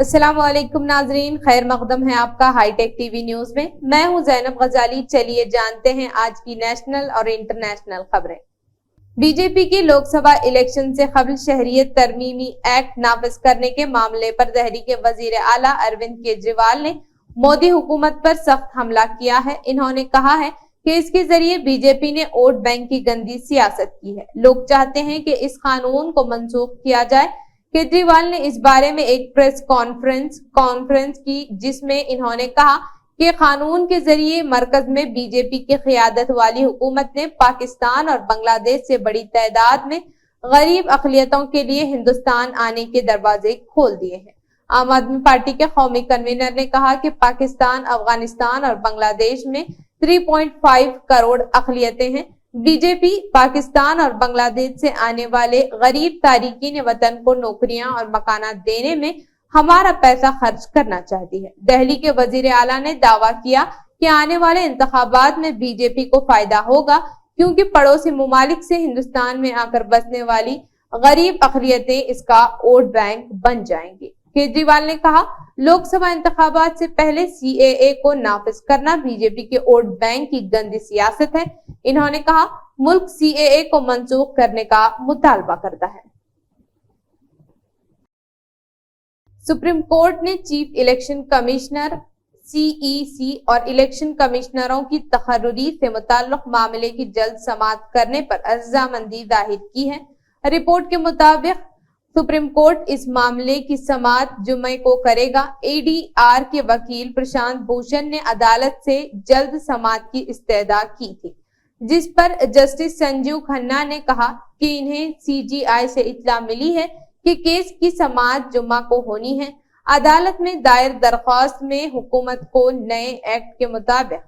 अस्सलाम वालेकुम नाजरीन, खैर मकदम है आपका हाईटेक टीवी न्यूज में। मैं हूं जैनब गजाली। चलिए जानते हैं आज की नेशनल और इंटरनेशनल खबरें। बीजेपी की लोकसभा इलेक्शन से कबल शहरियत तरमीमी एक्ट नाफिज करने के मामले पर दिल्ली के वजीर आला अरविंद केजरीवाल ने मोदी हुकूमत पर सख्त हमला किया है। इन्होंने कहा है कि इसके जरिए बीजेपी ने वोट बैंक की गंदी सियासत की है। लोग चाहते हैं कि इस कानून को मंसूख किया जाए। केजरीवाल ने इस बारे में एक प्रेस कॉन्फ्रेंस की, जिसमें इन्होंने कहा कि कानून के जरिए मरकज में बीजेपी की क़ियादत वाली हुकूमत ने पाकिस्तान और बांग्लादेश से बड़ी तादाद में गरीब अक़लियतों के लिए हिंदुस्तान आने के दरवाजे खोल दिए हैं। आम आदमी पार्टी के कौमी कन्वीनर ने कहा कि पाकिस्तान, अफगानिस्तान और बांग्लादेश में 3.5 करोड़ अक़लियतें हैं। बीजेपी पाकिस्तान और बांग्लादेश से आने वाले गरीब तारिकीन वतन को नौकरियां और मकानात देने में हमारा पैसा खर्च करना चाहती है। दिल्ली के वजीर आला ने दावा किया कि आने वाले इंतखाबात में बीजेपी को फायदा होगा, क्योंकि पड़ोसी मुमालिक से हिंदुस्तान में आकर बसने वाली गरीब अक़लियतें इसका वोट बैंक बन जाएंगी। केजरीवाल ने कहा, लोकसभा इंतखाबात से पहले सीएए को नाफिज करना बीजेपी के वोट बैंक की गंदी सियासत है। इन्होंने कहा, मुल्क सीएए को मंसूख करने का मुतालबा करता है। सुप्रीम कोर्ट ने चीफ इलेक्शन कमिश्नर सीईसी और इलेक्शन कमिश्नरों की तकर्री से मुताल्लिक मामले की जल्द समाअत करने पर रजामंदी जाहिर की है। रिपोर्ट के मुताबिक सुप्रीम कोर्ट इस मामले की समाअत जुमे को करेगा। एडीआर के वकील प्रशांत भूषण ने अदालत से जल्द समाअत की इस्तदा की थी, जिस पर जस्टिस संजीव खन्ना ने कहा कि इन्हें सीजीआई से इत्तला मिली है कि केस की समाअत जुम्मा को होनी है। अदालत में दायर दरख्वास्त में हुकूमत को नए एक्ट के मुताबिक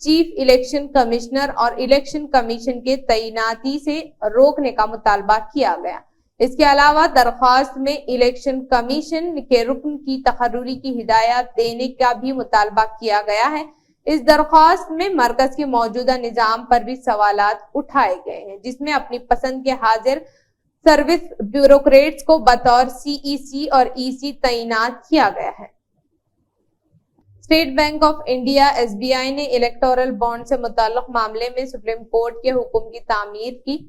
चीफ इलेक्शन कमिश्नर और इलेक्शन कमीशन के तैनाती से रोकने का मुतालबा किया गया। इसके अलावा दरख्वास्त में इलेक्शन कमीशन के रुकन की तकर्री की हिदायत देने का भी मुतालबा किया गया है। इस दरख्वास्त में मरकज के मौजूदा निजाम पर भी सवालात उठाए गए हैं, जिसमें अपनी पसंद के हाजिर सर्विस ब्यूरोक्रेट्स को बतौर सीईसी और ईसी तैनात किया गया है। State bank of India SBI ने इलेक्टोरल बॉन्ड से मुताल्लिक मामले में सुप्रीम कोर्ट के हुक्म की तामीर की।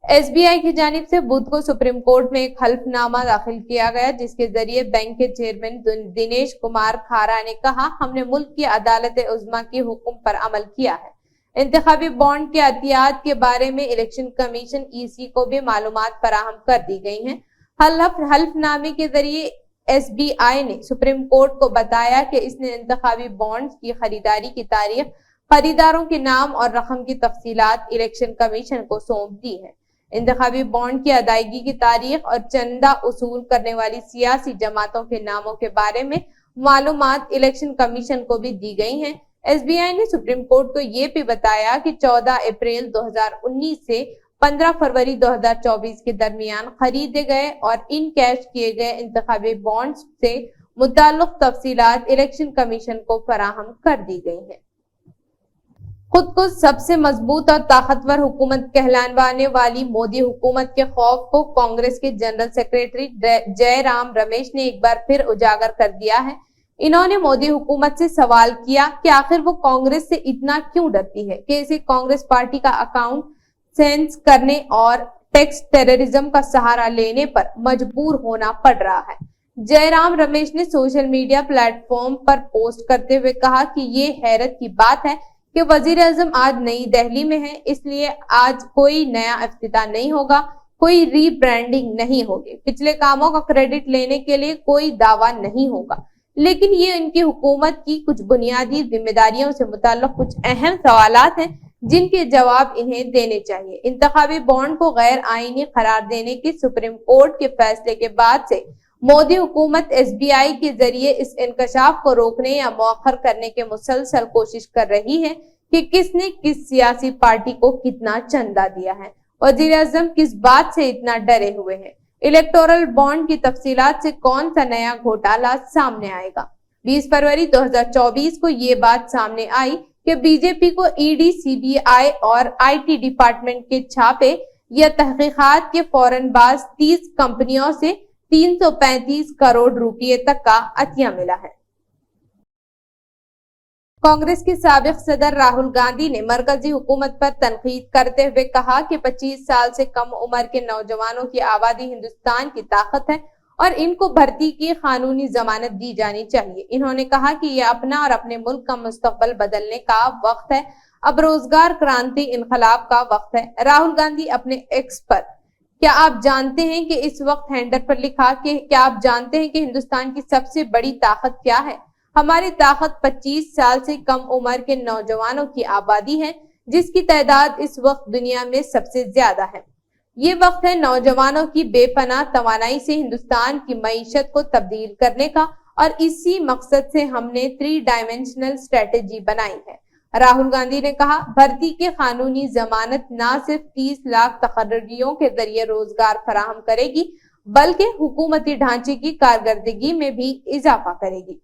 एसबीआई की जानिब से बुध को सुप्रीम कोर्ट में एक हल्फनामा दाखिल किया गया, जिसके जरिए बैंक के चेयरमैन दिनेश कुमार खारा ने कहा, हमने मुल्क की अदालत उज़्मा के हुक्म पर अमल किया है। इंतखाबी बॉन्ड के अतियात के बारे में इलेक्शन कमीशन ईसी को भी मालूमात फराहम कर दी गई हैं। हल्फनामे के जरिए एसबीआई ने सुप्रीम कोर्ट को बताया कि इसने इंतखाबी बॉन्ड की खरीदारी की तारीख, खरीदारों के नाम और रकम की तफसीलात इलेक्शन कमीशन को सौंप दी है। इंतखाबी बॉन्ड की अदायगी की तारीख और चंदा उसूल करने वाली सियासी जमातों के नामों के बारे में मालूमात इलेक्शन कमीशन को भी दी गई हैं। एसबीआई ने सुप्रीम कोर्ट को ये भी बताया कि 14 अप्रैल 2019 से 15 फरवरी 2024 के दरमियान खरीदे गए और इन कैश किए गए इंतखाबी बॉन्ड्स से मुताल्लिक तफसीलात इलेक्शन कमीशन को फराहम कर दी गई हैं। खुद को सबसे मजबूत और ताकतवर हुकूमत कहलाने वाली मोदी हुकूमत के खौफ को कांग्रेस के जनरल सेक्रेटरी जयराम रमेश ने एक बार फिर उजागर कर दिया है। इन्होंने मोदी हुकूमत से सवाल किया कि आखिर वो कांग्रेस से इतना क्यों डरती है कि इसे कांग्रेस पार्टी का अकाउंट सेंस करने और टैक्स टेररिज्म का सहारा लेने पर मजबूर होना पड़ रहा है। जयराम रमेश ने सोशल मीडिया प्लेटफॉर्म पर पोस्ट करते हुए कहा कि ये हैरत की बात है कि वजीर आजम आज नई दिल्ली में है, इसलिए आज कोई नया इफ्तिताह नहीं होगा, कोई रीब्रांडिंग नहीं होगी, पिछले कामों का क्रेडिट लेने के लिए कोई दावा नहीं होगा, लेकिन ये इनकी हुकूमत की कुछ बुनियादी जिम्मेदारियों से मुताल्लिक कुछ अहम सवालात हैं जिनके जवाब इन्हें देने चाहिए। इंतखाबी बॉन्ड को गैर आईनी करार देने के सुप्रीम कोर्ट के फैसले के बाद से मोदी हुकूमत एसबीआई के जरिए इस इंकशाफ को रोकने या मौखर करने के मुसलसल कोशिश कर रही है कि किसने किस सियासी पार्टी को कितना चंदा दिया है। वजीर आजम किस बात से इतना डरे हुए हैं। इलेक्टोरल बॉन्ड की तफसीलात से कौन सा नया घोटाला सामने आएगा। 20 फरवरी 2024 को ये बात सामने आई कि बीजेपी को ईडी, सीबीआई और आईटी डिपार्टमेंट के छापे या तहकीकात के फौरन बाद 30 कंपनियों से 335 करोड़ रुपये तक का अतिया मिला है। कांग्रेस के साबिक सदर राहुल गांधी ने मरकजी हुकूमत पर तनकीद करते हुए कहा कि 25 साल से कम उम्र के नौजवानों की आबादी हिंदुस्तान की ताकत है और इनको भर्ती की कानूनी जमानत दी जानी चाहिए। इन्होंने कहा कि यह अपना और अपने मुल्क का मुस्तकबिल बदलने का वक्त है। अब रोजगार क्रांति इनकलाब का वक्त है। राहुल गांधी अपने एक्स पर क्या आप जानते हैं कि इस वक्त हैंडल पर लिखा कि क्या आप जानते हैं कि हिंदुस्तान की सबसे बड़ी ताकत क्या है? हमारी ताकत 25 साल से कम उम्र के नौजवानों की आबादी है, जिसकी तादाद इस वक्त दुनिया में सबसे ज्यादा है। ये वक्त है नौजवानों की बेपनाह तवानाई से हिंदुस्तान की मईशत को तब्दील करने का और इसी मकसद से हमने 3 डायमेंशनल स्ट्रेटेजी बनाई है। राहुल गांधी ने कहा, भर्ती की कानूनी जमानत न सिर्फ 30 लाख तकर्रियों के जरिए रोजगार फराहम करेगी बल्कि हुकूमती ढांचे की कारकर्दगी में भी इजाफा करेगी।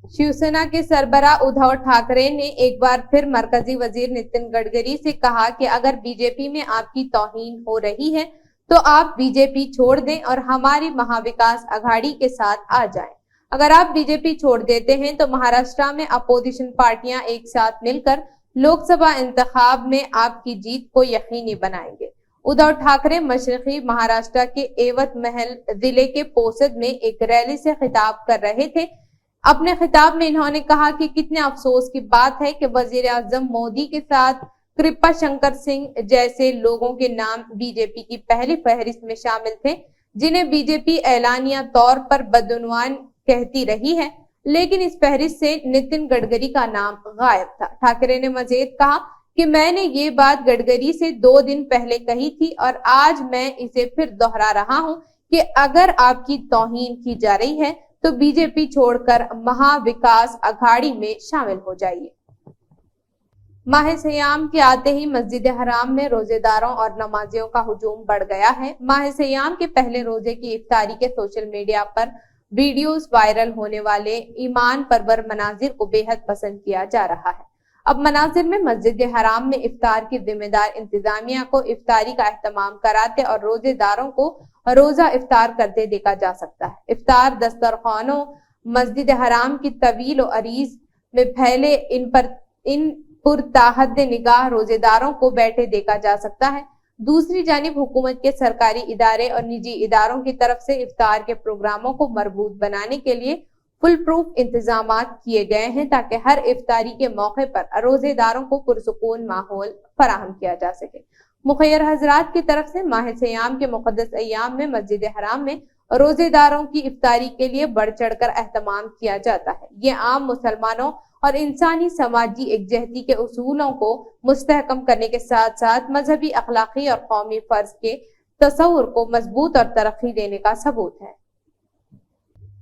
शिवसेना के सरबराह उद्धव ठाकरे ने एक बार फिर मरकजी वजीर नितिन गडकरी से कहा कि अगर बीजेपी में आपकी तौहीन हो रही है तो आप बीजेपी छोड़ दें और हमारी महाविकास अघाड़ी के साथ आ जाएं। अगर आप बीजेपी छोड़ देते हैं तो महाराष्ट्र में अपोजिशन पार्टियां एक साथ मिलकर लोकसभा इंतखाब में आपकी जीत को यकीनी बनाएंगे। उद्धव ठाकरे मशरकी महाराष्ट्र के एवत महल जिले के पोसद में एक रैली से खिताब कर रहे थे। अपने खिताब में इन्होंने कहा कि कितने अफसोस की बात है कि वजीर आजम मोदी के साथ कृपा शंकर सिंह जैसे लोगों के नाम बीजेपी की पहली फहरिस्त में शामिल थे, जिन्हें बीजेपी एलानिया तौर पर बदउनवान कहती रही है, लेकिन इस फहरिस्त से नितिन गडकरी का नाम गायब था। ठाकरे ने मजीद कहा कि मैंने ये बात गडकरी से 2 दिन पहले कही थी और आज मैं इसे फिर दोहरा रहा हूं कि अगर आपकी तौहीन की जा रही है तो बीजेपी छोड़कर महाविकास अघाड़ी में शामिल हो जाइए। माह सयाम के आते ही मस्जिद हराम में रोजेदारों और नमाजियों का हुजूम बढ़ गया है। माह सयाम के पहले रोजे की इफ्तारी के सोशल मीडिया पर वीडियोस वायरल होने वाले ईमान परवर मनाजिर को बेहद पसंद किया जा रहा है। अब मनाजिर में मस्जिद हराम में इफ्तार की जिम्मेदार इंतजामिया को इफ्तारी का एहतमाम कराते और रोजेदारों को रोजा इफ्तार करते देखा जा सकता है। इफ्तार दस्तरखानों मस्जिद हराम की तवील और अरीज में फैले इन पुरताहद निगाह रोजेदारों को बैठे देखा जा सकता है। दूसरी जानिब हुकूमत के सरकारी इदारे और निजी इदारों की तरफ से इफ्तार के प्रोग्रामों को मरबूत बनाने के लिए फुल प्रूफ इंतजामात किए गए हैं ताकि हर इफ्तारी के मौके पर रोजेदारों को पुरसुकून माहौल फराहम किया जा सके। मुखैर हजरात की तरफ से माह सयाम के मुकद्दस अय्याम में मस्जिद हराम में रोजेदारों की इफ्तारी के लिए बढ़ चढ़कर एहतमाम किया जाता है। ये आम मुसलमानों और इंसानी समाजी एकजहती के उसूलों को मुस्तहकम करने के साथ साथ मजहबी, अखलाकी और कौमी फर्ज के तसव्वुर को मजबूत और तरक्की देने का सबूत है।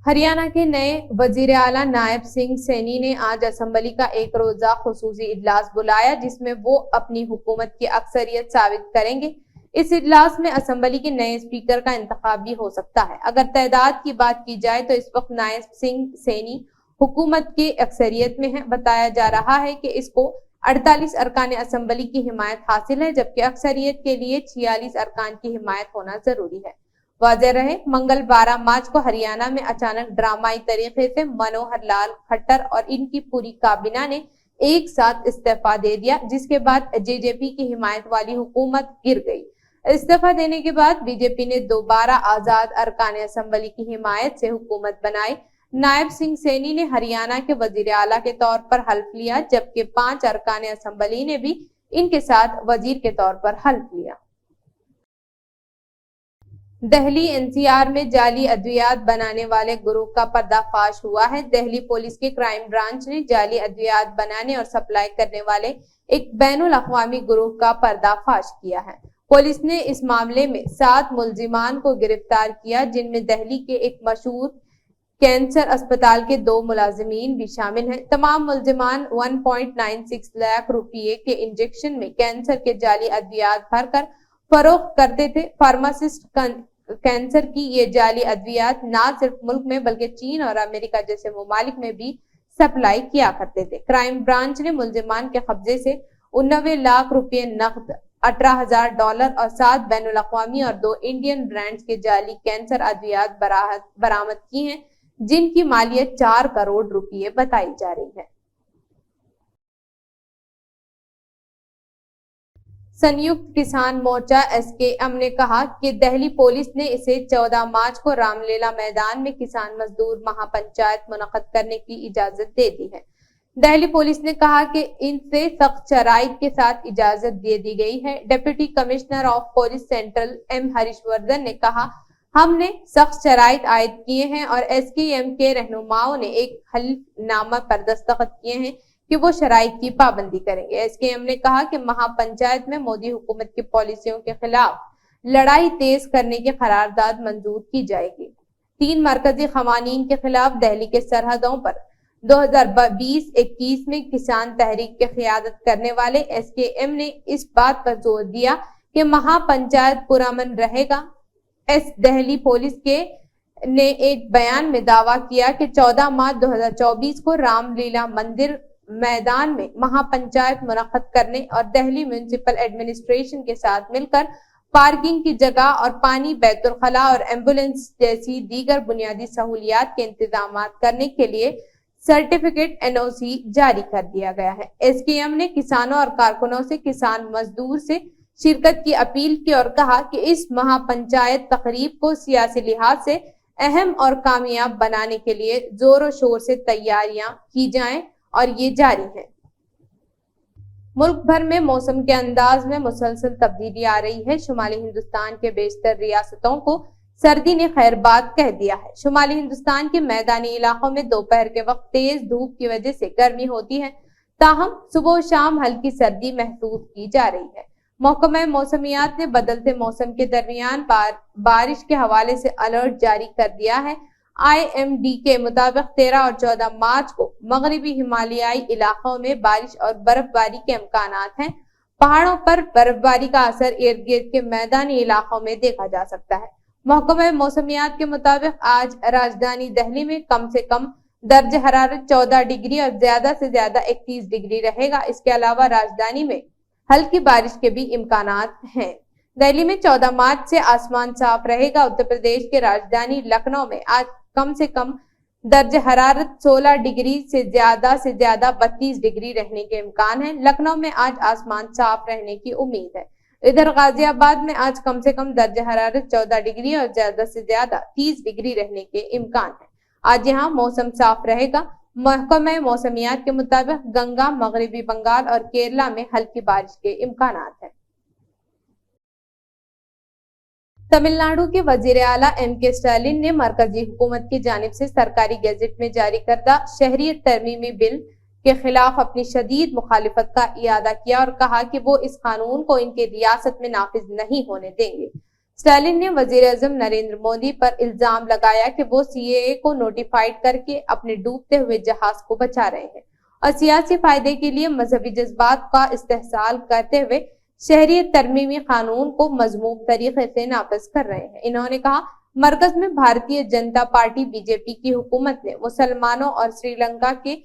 हरियाणा के नए वजीर आला नायब सिंह सैनी ने आज असेंबली का एक रोजा खुसूसी इजलास बुलाया, जिसमें वो अपनी हुकूमत की अक्सरियत साबित करेंगे। इस इजलास में असेंबली के नए स्पीकर का इंतखाब भी हो सकता है। अगर तादाद की बात की जाए तो इस वक्त नायब सिंह सैनी हुकूमत की अक्सरियत में है। बताया जा रहा है कि इसको 48 अरकान असेंबली की हिमायत हासिल है, जबकि अक्सरियत के लिए 46 अरकान की हिमायत होना जरूरी है। वाज़ेह रहे, मंगल 12 मार्च को हरियाणा में अचानक ड्रामाई तरीके से मनोहर लाल खट्टर और इनकी पूरी काबीना ने एक साथ इस्तीफा दे दिया, जिसके बाद जेजेपी की हिमायत वाली हुकूमत गिर गई। इस्तीफा देने के बाद बीजेपी ने दोबारा आजाद अरकान असेंबली की हिमायत से हुकूमत बनाई। नायब सिंह सैनी ने हरियाणा के वजीर आला के तौर पर हल्फ लिया, जबकि 5 अरकान असेंबली ने भी इनके साथ वजीर के तौर पर हल्फ लिया। दिल्ली एनसीआर में जाली अद्वियात बनाने वाले ग्रुप का पर्दाफाश हुआ है। दिल्ली पुलिस के क्राइम ब्रांच ने जाली अद्वियात बनाने और सप्लाई करने वाले एक बैनुल अक़वामी ग्रुप का पर्दाफाश किया है। पुलिस ने इस मामले में 7 मुलजिमान को गिरफ्तार किया, जिनमें दिल्ली के एक मशहूर कैंसर अस्पताल के 2 मुलाजिमीन भी शामिल हैं। तमाम मुलजिमान 1.96 लाख रुपये के इंजेक्शन में कैंसर के जाली अद्वियात भरकर फरोख्त करते थे। फार्मासिस्ट कैंसर की ये जाली अद्वियात न सिर्फ मुल्क में बल्कि चीन और अमेरिका जैसे ममालिक में भी सप्लाई किया करते थे। क्राइम ब्रांच ने मुलजिमान के कब्जे से 89 लाख रुपये नकद, $18,000 और 7 बैन अल-अक़वामी और 2 इंडियन ब्रांड्स के जाली कैंसर अद्वियात बरामद की हैं, जिनकी मालियत 4 करोड़ रुपये बताई जा रही है। संयुक्त किसान मोर्चा SKM ने कहा कि दिल्ली पुलिस ने इसे 14 मार्च को रामलीला मैदान में किसान मजदूर महापंचायत मुनक्कद करने की इजाजत दे दी है। दिल्ली पुलिस ने कहा कि इनसे सख्त शराइत के साथ इजाजत दे दी गई है। Deputy commissioner of police central M हरीशवर्धन ने कहा, हमने सख्त शराइत आयद किए हैं और SKM के रहनुमाओं ने एक हल्फनामा पर दस्तखत किए हैं कि वो शराइत की पाबंदी करेंगे। SKM ने कहा कि महापंचायत में मोदी हुकूमत की पॉलिसियों के खिलाफ लड़ाई तेज करने की करारदाद मंजूर की जाएगी। 3 मरकजी खवानीन के खिलाफ दिल्ली के सरहदों पर 2020-21 में किसान तहरीक की क़ियादत करने वाले SKM ने इस बात पर जोर दिया कि महापंचायत पुरअमन रहेगा। दिल्ली पुलिस ने एक बयान में दावा किया कि 14 मार्च 2024 को रामलीला मंदिर मैदान में महापंचायत मुनक्कद करने और दिल्ली म्युनिसिपल एडमिनिस्ट्रेशन के साथ मिलकर पार्किंग की जगह और पानी, बैतुल खला और एम्बुलेंस जैसी दीगर बुनियादी सहूलियात के इंतजाम करने के लिए सर्टिफिकेट NOC जारी कर दिया गया है। SKM ने किसानों और कारकुनों से किसान मजदूर से शिरकत की अपील की और कहा कि इस महापंचायत तकरीब को सियासी लिहाज से अहम और कामयाब बनाने के लिए जोरों शोर से तैयारियां की जाएं और ये जारी है। मुल्क भर में मौसम के अंदाज में मुसलसल तब्दीली आ रही है। शुमाली हिंदुस्तान के बेशतर रियासतों को सर्दी ने खैरबाद कह दिया है। शुमाली हिंदुस्तान के मैदानी इलाकों में दोपहर के वक्त तेज धूप की वजह से गर्मी होती है, ताहम सुबह शाम हल्की सर्दी महसूस की जा रही है। महकमा मौसमियात ने बदलते मौसम के दरमियान बारिश के हवाले से अलर्ट जारी कर दिया है। IMD के मुताबिक 13 और 14 मार्च को मगरिबी हिमालयाई इलाकों में बारिश और बर्फबारी के इम्कानात हैं। पहाड़ों पर बर्फबारी का असर इर्द गिर्द के मैदानी इलाकों में देखा जा सकता है। महकमा मौसमियात के मुताबिक आज राजधानी दिल्ली में कम से कम दर्ज हरारत 14 डिग्री और ज्यादा से ज्यादा 31 डिग्री रहेगा। इसके अलावा राजधानी में हल्की बारिश के भी इम्कानात हैं। दिल्ली में 14 मार्च से आसमान साफ रहेगा। उत्तर प्रदेश के राजधानी लखनऊ में आज कम से कम दर्ज हरारत 16 डिग्री से ज्यादा 32 डिग्री रहने के इम्कान है। लखनऊ में आज आसमान साफ रहने की उम्मीद है। इधर गाजियाबाद में आज कम से कम दर्ज हरारत 14 डिग्री और ज्यादा से ज्यादा 30 डिग्री रहने के इम्कान है। आज यहाँ मौसम साफ रहेगा। महकमा मौसमियात के मुताबिक गंगा, मगरबी बंगाल और केरला में हल्की बारिश के इम्कानात है। तमिलनाडु के वजीर आला M.K. स्टालिन ने मरकजी हुकूमत की जानिब से सरकारी गैजेट में जारी करदा शहरियत तरमीमी बिल के खिलाफ अपनी शदीद मुखालिफत का इयादा किया और कहा कि वो इस कानून को इनकी रियासत में नाफिज नहीं होने देंगे। स्टालिन ने वजीर आज़म नरेंद्र मोदी पर इल्जाम लगाया कि वो CAA को नोटिफाइड करके अपने डूबते हुए जहाज को बचा रहे हैं और सियासी फायदे के लिए मजहबी जज्बात का इस्तेहसाल करते हुए शहरियत तरमीमी कानून को मजमूम तरीके से नाफिज कर रहे हैं। इन्होंने कहा, मरकज में भारतीय जनता पार्टी BJP की हुकूमत ने मुसलमानों और श्रीलंका के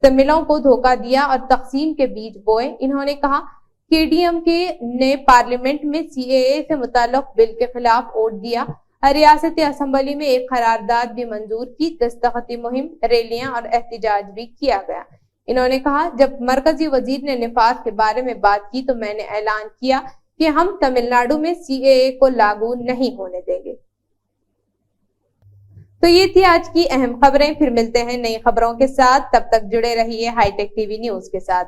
तमिलों को धोखा दिया और तकसीम के बीज बोए। इन्होंने कहा, KDMK ने पार्लियामेंट में CAA से मुताल्लिक बिल के खिलाफ वोट दिया। रियासती असेंबली में एक करारदाद भी मंजूर की। दस्तखती मुहिम, रैलियां और एहतजाज भी किया गया। इन्होंने कहा, जब मरकजी वजीर ने निफाज के बारे में बात की तो मैंने ऐलान किया कि हम तमिलनाडु में CAA को लागू नहीं होने देंगे। तो ये थी आज की अहम खबरें। फिर मिलते हैं नई खबरों के साथ। तब तक जुड़े रहिए हाईटेक TV न्यूज के साथ।